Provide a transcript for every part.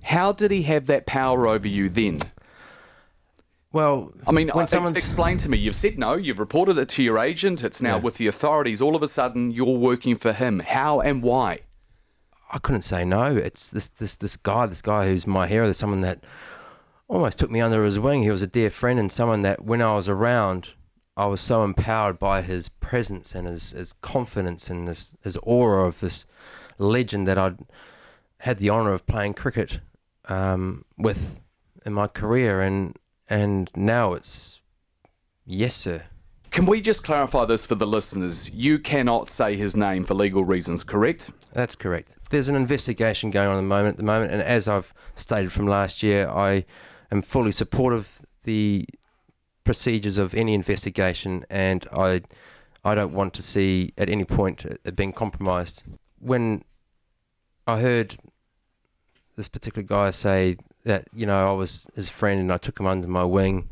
How did he have that power over you then? Well, I mean, when explain to me. You've said no, you've reported it to your agent, it's now with the authorities. All of a sudden, you're working for him. How and why? I couldn't say no. It's this guy who's my hero. There's someone that almost took me under his wing. He was a dear friend and someone that when I was around, I was so empowered by his presence and his confidence and his aura of this legend that I'd had the honour of playing cricket with in my career, and now it's yes, sir. Can we just clarify this for the listeners? You cannot say his name for legal reasons, correct? That's correct. There's an investigation going on at the moment, and as I've stated from last year, I am fully supportive of the procedures of any investigation, and I don't want to see at any point it being compromised. When I heard this particular guy say that, I was his friend and I took him under my wing,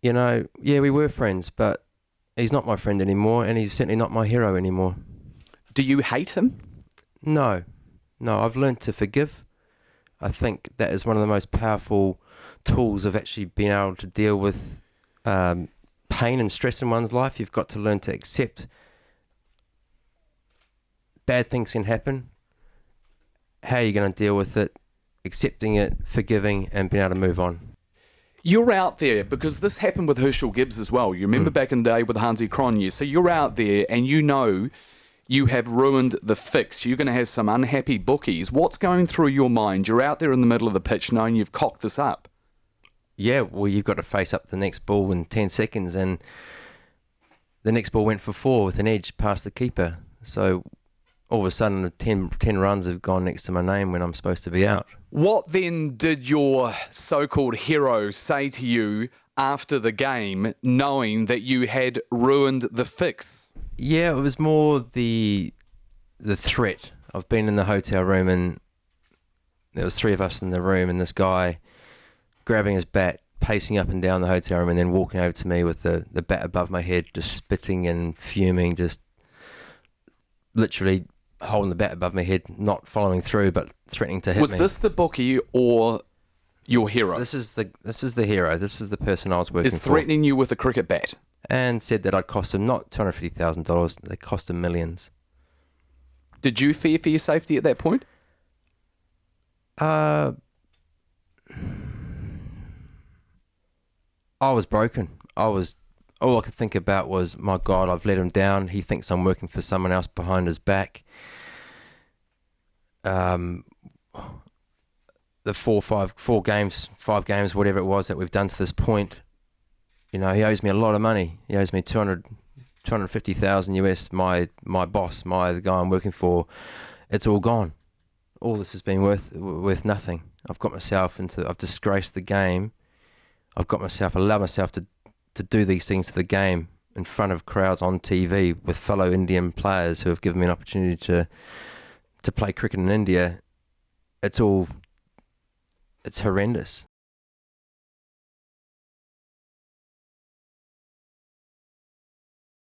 yeah, we were friends, but he's not my friend anymore, and he's certainly not my hero anymore. Do you hate him? No, I've learned to forgive. I think that is one of the most powerful tools of actually being able to deal with pain and stress in one's life. You've got to learn to accept bad things can happen. How are you going to deal with it? Accepting it, forgiving, and being able to move on. You're out there, because this happened with Herschel Gibbs as well. You remember back in the day with Hansi Cronje. So you're out there and you have ruined the fix. You're going to have some unhappy bookies. What's going through your mind? You're out there in the middle of the pitch knowing you've cocked this up. Yeah, well, you've got to face up the next ball in 10 seconds, and the next ball went for 4 with an edge past the keeper. So all of a sudden, the 10 runs have gone next to my name when I'm supposed to be out. What then did your so-called hero say to you after the game, knowing that you had ruined the fix? Yeah, it was more the threat. I've been in the hotel room and there was 3 of us in the room, and this guy grabbing his bat, pacing up and down the hotel room, and then walking over to me with the bat above my head, just spitting and fuming, just literally holding the bat above my head, not following through, but threatening to hit me. Was this the bookie or your hero? This is the hero. This is the person I was working for. Is threatening you with a cricket bat? And said that I'd cost him not $250,000, they cost him millions. Did you fear for your safety at that point? I was broken. All I could think about was, my God, I've let him down. He thinks I'm working for someone else behind his back. The 5 games, whatever it was that we've done to this point, he owes me a lot of money. He owes me $250,000 US. My boss, the guy I'm working for, it's all gone. All this has been worth nothing. I've disgraced the game. Allowed myself to do these things to the game in front of crowds on TV with fellow Indian players who have given me an opportunity to play cricket in India. It's horrendous.